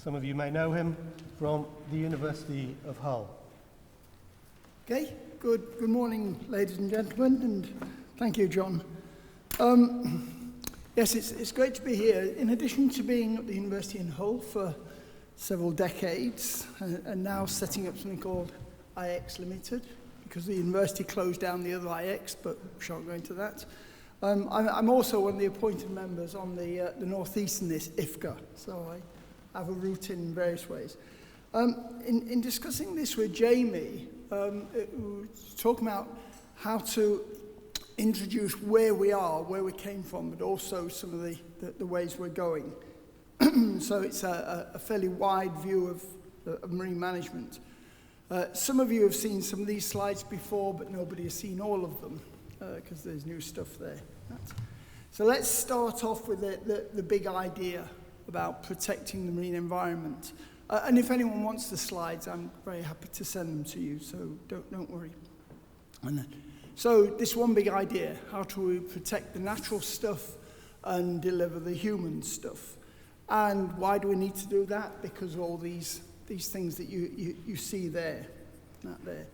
Some of you may know him from the University of Hull. Okay, good morning, ladies and gentlemen, and thank you, John. Yes, it's great to be here. In addition to being at the University in Hull for several decades, and now setting up something called IX Limited, because the university closed down the other IX, but we shan't go into that. I'm also one of the appointed members on the North East in this IFCA, so I have a route in various ways. In discussing this with Jamie, we're talking about how to introduce where we are, where we came from, but also some of the ways we're going. So it's a fairly wide view of marine management. Some of you have seen some of these slides before, but nobody has seen all of them because there's new stuff there. So let's start off with the big idea about protecting the marine environment. And if anyone wants the slides, I'm very happy to send them to you, so don't worry. So this one big idea, how do we protect the natural stuff and deliver the human stuff? And why do we need to do that? Because of all these things that you see there, not there.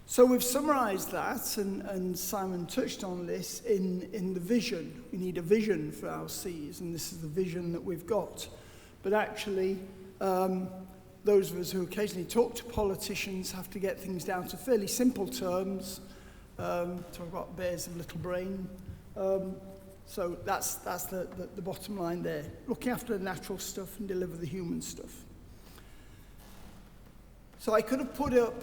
So we've summarized that, and Simon touched on this in the vision. We need a vision for our seas, and this is the vision that we've got. But actually, those of us who occasionally talk to politicians have to get things down to fairly simple terms. Talk about bears of little brain. So that's the bottom line there. Looking after the natural stuff and deliver the human stuff. So I could have put up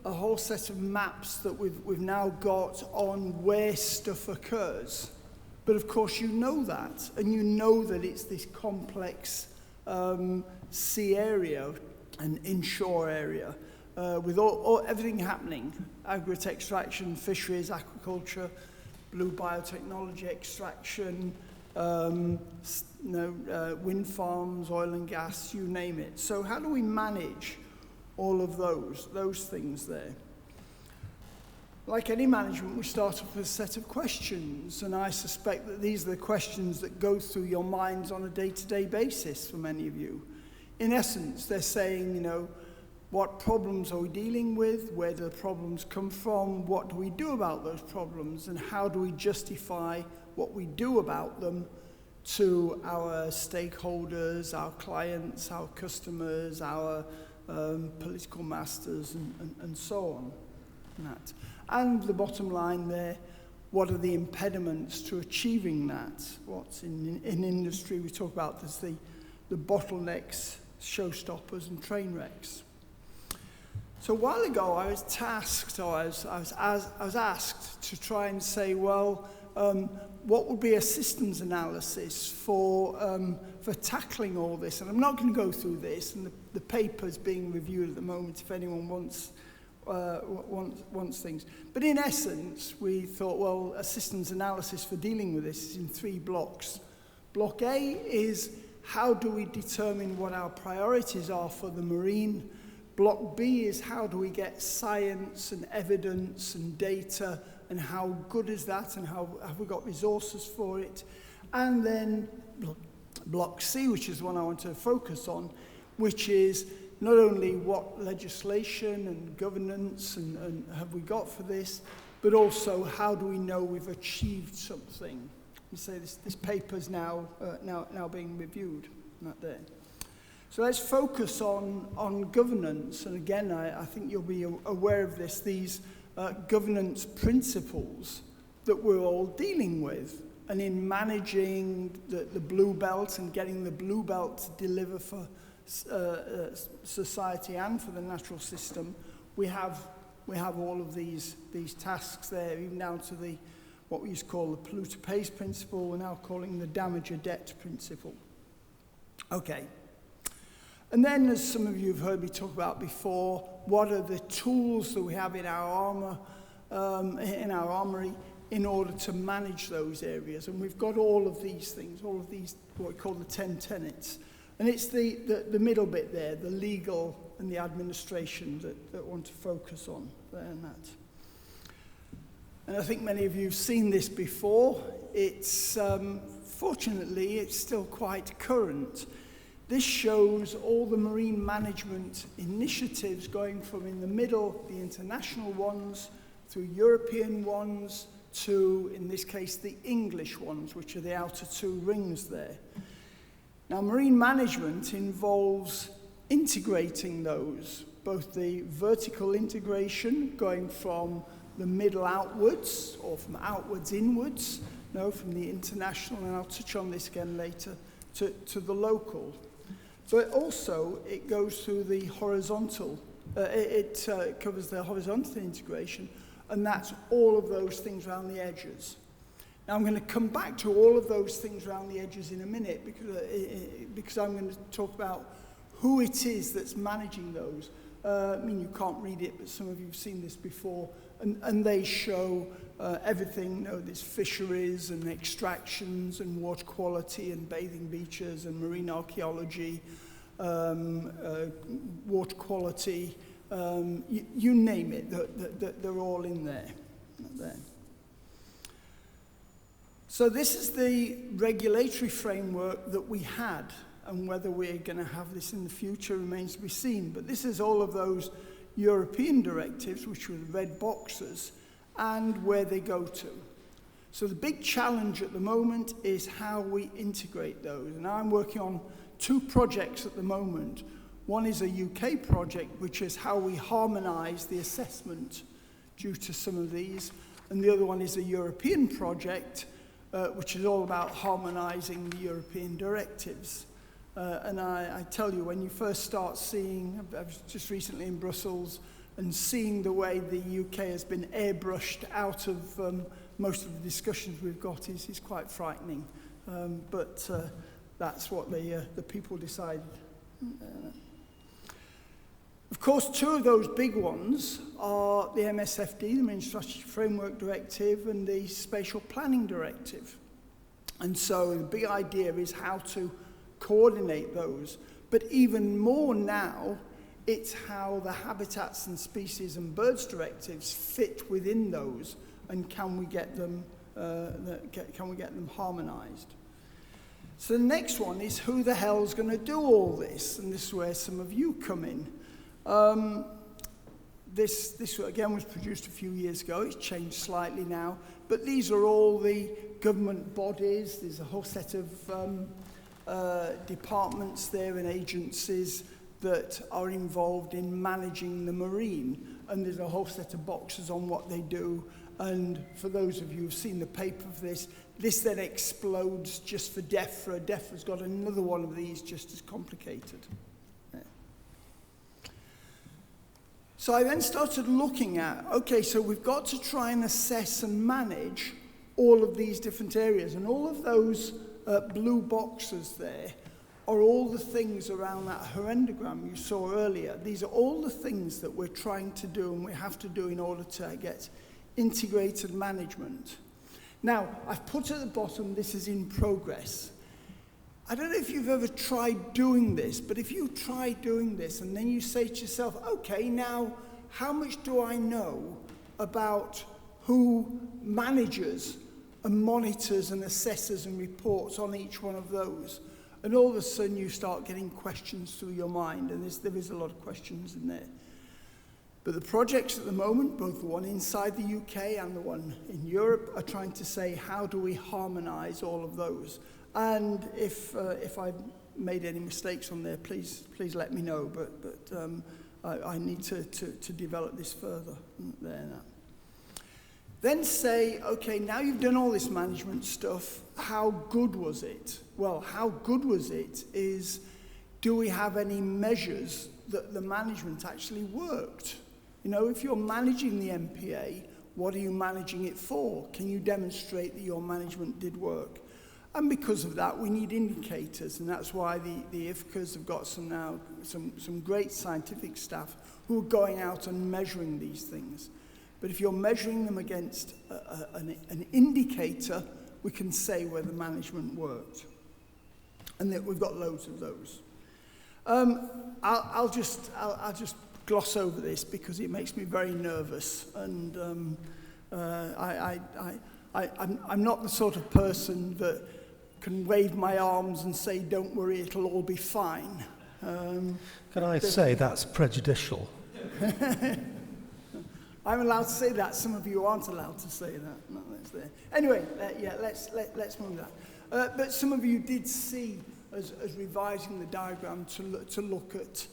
a whole set of maps that we've now got on where stuff occurs. But of course you know that, and you know that it's this complex sea area and inshore area with everything happening. Aggregate extraction, fisheries, aquaculture, blue biotechnology extraction, wind farms, oil and gas, you name it. So how do we manage all of those things there? Like any management, we start off with a set of questions, and I suspect that these are the questions that go through your minds on a day-to-day basis for many of you. In essence, they're saying, what problems are we dealing with? Where do the problems come from? What do we do about those problems? And how do we justify what we do about them to our stakeholders, our clients, our customers, our political masters, and so on. And the bottom line there, what are the impediments to achieving that? What's in industry, we talk about this, the bottlenecks, showstoppers, and train wrecks. So a while ago, I was tasked, or I was asked to try and say, well, what would be a systems analysis for tackling all this? And I'm not going to go through this, and the paper's being reviewed at the moment if anyone wants things. But in essence, we thought, well, a systems analysis for dealing with this is in 3 blocks. Block A is how do we determine what our priorities are for the marine. Block B is how do we get science and evidence and data, and how good is that, and how have we got resources for it. And then Block C, which is the one I want to focus on, which is not only what legislation and governance and have we got for this, but also how do we know we've achieved something. You say this paper's now being reviewed, not there. So let's focus on governance, and again, I think you'll be aware of this, these governance principles that we're all dealing with. And in managing the blue belt and getting the blue belt to deliver for society and for the natural system, we have all of these tasks there, even down to what we used to call the polluter pays principle, we're now calling the damager debt principle. Okay. And then, as some of you have heard me talk about before, what are the tools that we have in our armory in order to manage those areas? And we've got all of these things, all of these, what we call the 10 tenets. And it's the middle bit there, the legal and the administration that I want to focus on there and that. And I think many of you have seen this before. It's, fortunately, it's still quite current. This shows all the marine management initiatives going from in the middle, the international ones, through European ones, to, in this case, the English ones, which are the outer two rings there. Now, marine management involves integrating those, both the vertical integration, going from the middle outwards, or from outwards inwards, from the international, and I'll touch on this again later, to the local. But also, it goes through the horizontal, it covers the horizontal integration, and that's all of those things around the edges. Now, I'm going to come back to all of those things around the edges in a minute, because I'm going to talk about who it is that's managing those. I mean, you can't read it, but some of you have seen this before, and they show everything, there's fisheries and extractions and water quality and bathing beaches and marine archaeology, water quality, you name it, they're all in there. So this is the regulatory framework that we had, and whether we're going to have this in the future remains to be seen. But this is all of those European directives, which were the red boxes, and where they go to. So the big challenge at the moment is how we integrate those. And I'm working on 2 projects at the moment. One is a UK project, which is how we harmonise the assessment due to some of these. And the other one is a European project, which is all about harmonising the European directives. And I tell you, when you first start seeing, I was just recently in Brussels, and seeing the way the UK has been airbrushed out of most of the discussions we've got is quite frightening. But that's what the people decided. Of course, 2 of those big ones are the MSFD, the Marine Strategy Framework Directive, and the Spatial Planning Directive. And so the big idea is how to coordinate those. But even more now, it's how the Habitats and Species and Birds directives fit within those, and can we get them harmonised? So the next one is who the hell's going to do all this, and this is where some of you come in. This again was produced a few years ago. It's changed slightly now, but these are all the government bodies. There's a whole set of departments there and agencies that are involved in managing the marine, and there's a whole set of boxes on what they do. And for those of you who've seen the paper of this then explodes just for DEFRA. DEFRA's got another one of these just as complicated. Yeah. So I then started looking at, okay, so we've got to try and assess and manage all of these different areas, and all of those blue boxes there are all the things around that horrendogram you saw earlier. These are all the things that we're trying to do and we have to do in order to get integrated management. Now, I've put at the bottom, this is in progress. I don't know if you've ever tried doing this, but if you try doing this and then you say to yourself, okay, now, how much do I know about who manages and monitors and assesses and reports on each one of those? And all of a sudden you start getting questions through your mind, and there is a lot of questions in there. But the projects at the moment, both the one inside the UK and the one in Europe, are trying to say, how do we harmonise all of those? And if I've made any mistakes on there, please let me know. But I need to develop this further there now. Then say, okay, now you've done all this management stuff, how good was it? Well, how good was it is, do we have any measures that the management actually worked? You know, if you're managing the MPA, what are you managing it for? Can you demonstrate that your management did work? And because of that, we need indicators, and that's why the IFCAs have got some great scientific staff who are going out and measuring these things. But if you're measuring them against an indicator, we can say whether management worked. And that we've got loads of those. I'll just gloss over this because it makes me very nervous, and I'm not the sort of person that can wave my arms and say, don't worry, it'll all be fine. Can I say that's prejudicial? I'm allowed to say that. Some of you aren't allowed to say that. No, that's there. Anyway, let's move that. But some of you did see as revising the diagram to look at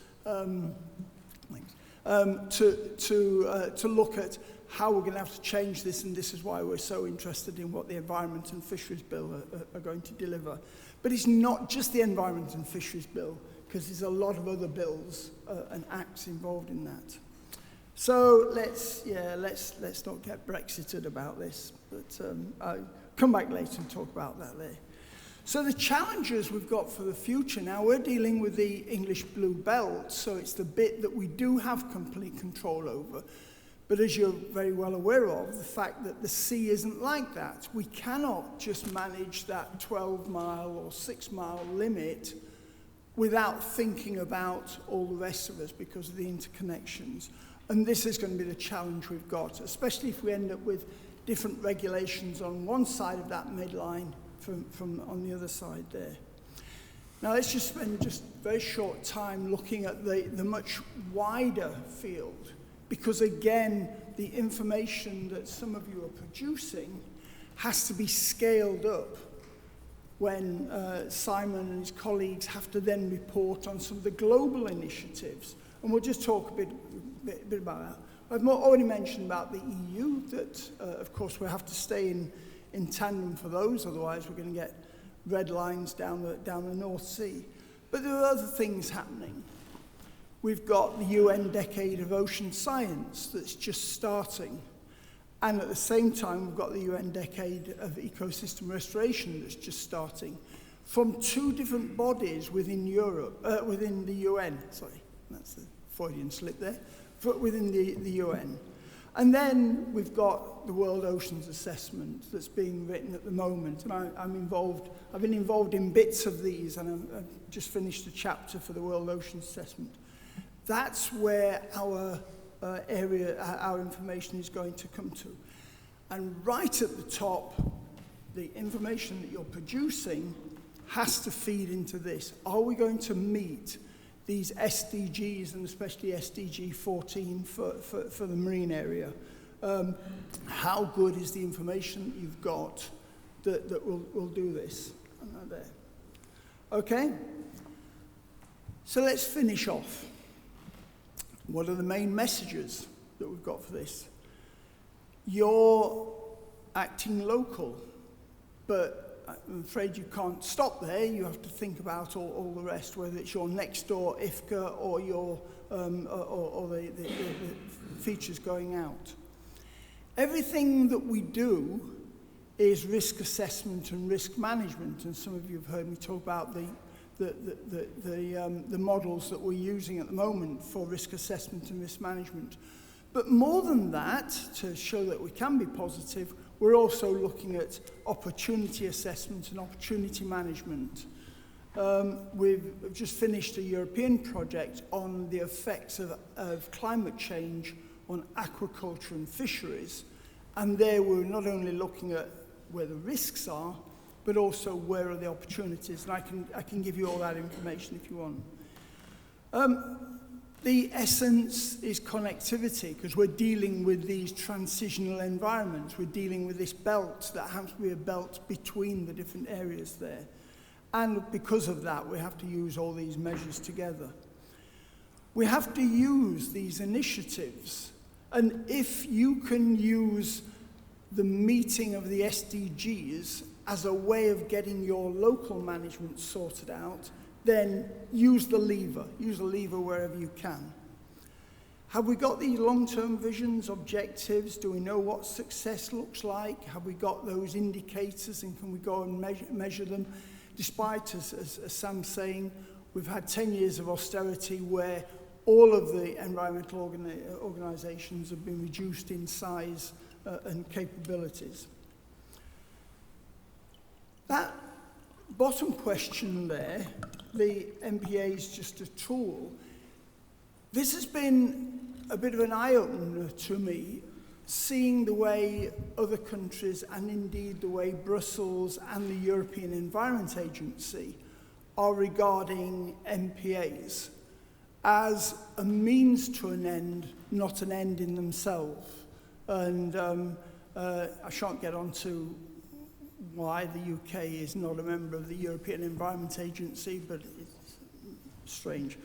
to look at how we're going to have to change this, and this is why we're so interested in what the Environment and Fisheries Bill are going to deliver. But it's not just the Environment and Fisheries Bill, because there's a lot of other bills and acts involved in that. So let's not get Brexited about this, but I'll come back later and talk about that there. So the challenges we've got for the future now, we're dealing with the English Blue Belt, so it's the bit that we do have complete control over. But as you're very well aware of, the fact that the sea isn't like that. We cannot just manage that 12-mile or 6-mile limit without thinking about all the rest of us because of the interconnections. And this is going to be the challenge we've got, especially if we end up with different regulations on one side of that midline from on the other side there. Now let's just spend just a very short time looking at the much wider field, because again, the information that some of you are producing has to be scaled up when Simon and his colleagues have to then report on some of the global initiatives. And we'll just talk a bit about that. I've already mentioned about the EU, that of course we have to stay in tandem for those, otherwise we're going to get red lines down the North Sea. But there are other things happening. We've got the UN Decade of Ocean Science that's just starting. And at the same time, we've got the UN Decade of Ecosystem Restoration that's just starting from two different bodies within Europe, within the UN. Sorry, that's the Freudian slip there. Within the UN. And then we've got the World Oceans Assessment that's being written at the moment. And I've been involved in bits of these, and I've just finished a chapter for the World Oceans Assessment. That's where our our information is going to come to. And right at the top, the information that you're producing has to feed into this. Are we going to meet these SDGs, and especially SDG 14 for the marine area? How good is the information that you've got that will do this? There. Okay? So let's finish off. What are the main messages that we've got for this? You're acting local, but I'm afraid you can't stop there. You have to think about all the rest, whether it's your next door IFCA or your or the features going out. Everything that we do is risk assessment and risk management, and some of you have heard me talk about the models that we're using at the moment for risk assessment and risk management. But more than that, to show that we can be positive, we're also looking at opportunity assessment and opportunity management. We've just finished a European project on the effects of climate change on aquaculture and fisheries. And there we're not only looking at where the risks are, but also where are the opportunities. And I can give you all that information if you want. The essence is connectivity, because we're dealing with these transitional environments. We're dealing with this belt that has to be a belt between the different areas there. And because of that, we have to use all these measures together. We have to use these initiatives. And if you can use the meeting of the SDGs as a way of getting your local management sorted out, then use the lever wherever you can. Have we got these long-term visions, objectives? Do we know what success looks like? Have we got those indicators, and can we go and measure them? Despite, as Sam's saying, we've had 10 years of austerity where all of the environmental organisations have been reduced in size and capabilities. That bottom question there, the MPA is just a tool. This has been a bit of an eye-opener to me, seeing the way other countries, and indeed the way Brussels and the European Environment Agency are regarding MPAs as a means to an end, not an end in themselves. And I shan't get on to why the UK is not a member of the European Environment Agency, but it's strange.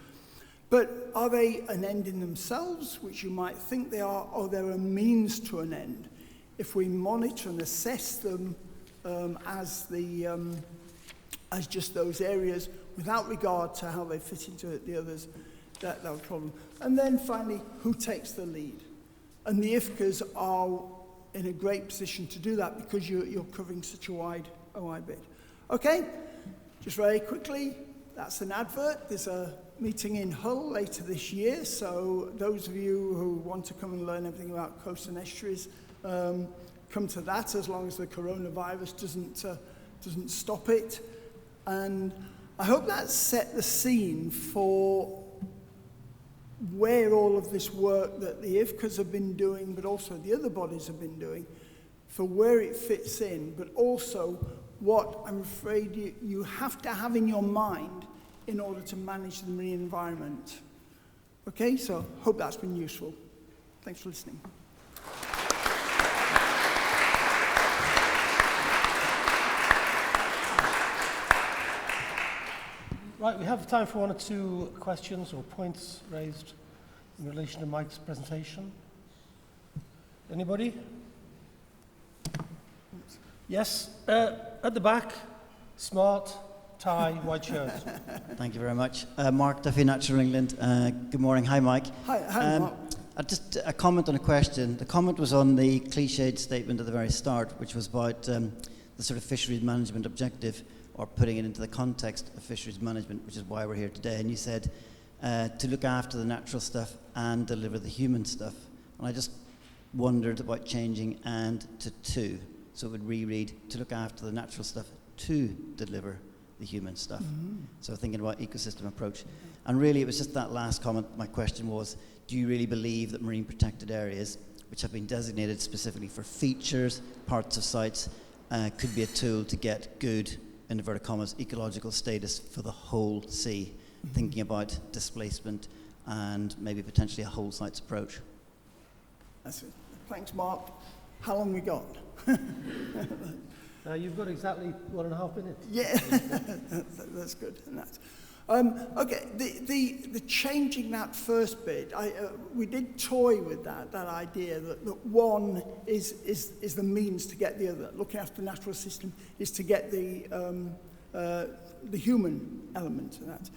But are they an end in themselves, which you might think they are, or they're a means to an end? If we monitor and assess them as just those areas, without regard to how they fit into the others, that's a problem. And then finally, who takes the lead? And the IFCAs are in a great position to do that because you're covering such a wide bit. Okay, just very quickly, that's an advert. There's a meeting in Hull later this year, so those of you who want to come and learn everything about coasts and estuaries, come to that as long as the coronavirus doesn't stop it. And I hope that set the scene for where all of this work that the IFCAs have been doing, but also the other bodies have been doing, for where it fits in, but also what I'm afraid you have to have in your mind in order to manage the marine environment. Okay, so hope that's been useful. Thanks for listening. Right, we have time for one or two questions or points raised in relation to Mike's presentation. Anybody? Yes, at the back, smart, tie, white shirt. Thank you very much. Mark Duffy, Natural England. Good morning. Hi, Mike. Hi, Mark. Just a comment on a question. The comment was on the cliched statement at the very start, which was about the sort of fisheries management objective, or putting it into the context of fisheries management, which is why we're here today. And you said to look after the natural stuff and deliver the human stuff. And I just wondered about changing "and" to "to." So it would reread, to look after the natural stuff to deliver the human stuff. Mm-hmm. So thinking about ecosystem approach. And really it was just that last comment. My question was, do you really believe that marine protected areas, which have been designated specifically for features, parts of sites, could be a tool to get good, in inverted commas, ecological status for the whole sea, thinking about displacement and maybe potentially a whole sites approach? That's it. Thanks, Mark. How long we got? You've got exactly 1.5 minutes. Yeah, that's good. Okay, the changing that first bit, we did toy with that idea that one is the means to get the other. Looking after the natural system is to get the human element of that.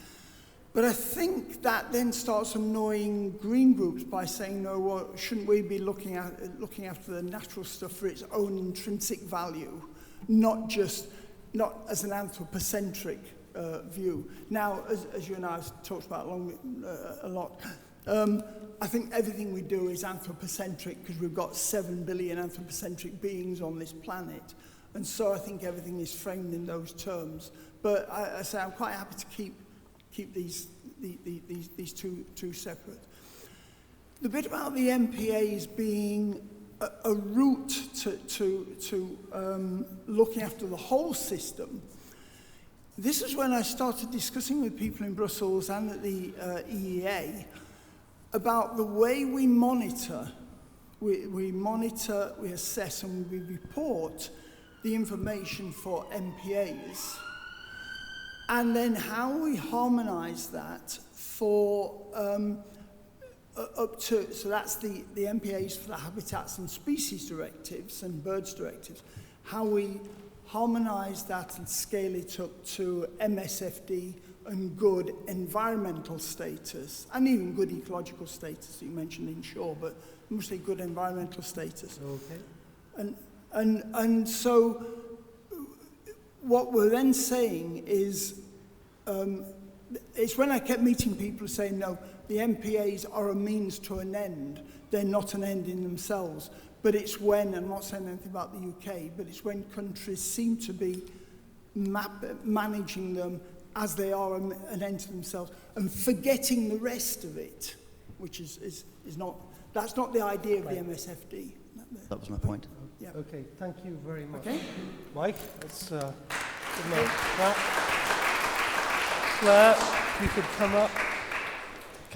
But I think that then starts annoying green groups by saying, no, well, shouldn't we be looking after the natural stuff for its own intrinsic value, not as an anthropocentric view. Now, as you and I have talked about a lot, I think everything we do is anthropocentric because we've got 7 billion anthropocentric beings on this planet. And so I think everything is framed in those terms. But I say I'm quite happy to keep these two separate. The bit about the MPAs being a route to looking after the whole system, this is when I started discussing with people in Brussels and at the EEA about the way we monitor, we assess and we report the information for MPAs, and then how we harmonise that for up to, so that's the MPAs for the Habitats and Species Directives and Birds Directives, how we harmonise that and scale it up to MSFD and good environmental status, and even good ecological status that you mentioned inshore, but mostly good environmental status. Okay. And so what we're then saying is, it's when I kept meeting people saying, no, the MPAs are a means to an end. They're not an end in themselves. But it's when, I'm not saying anything about the UK, but it's when countries seem to be managing them as they are an end to themselves and forgetting the rest of it, which is not, that's not the idea of the MSFD. That was my point. Yeah. Okay, thank you very much. Okay. Mike, let's give him a clap. Claire, if you could come up.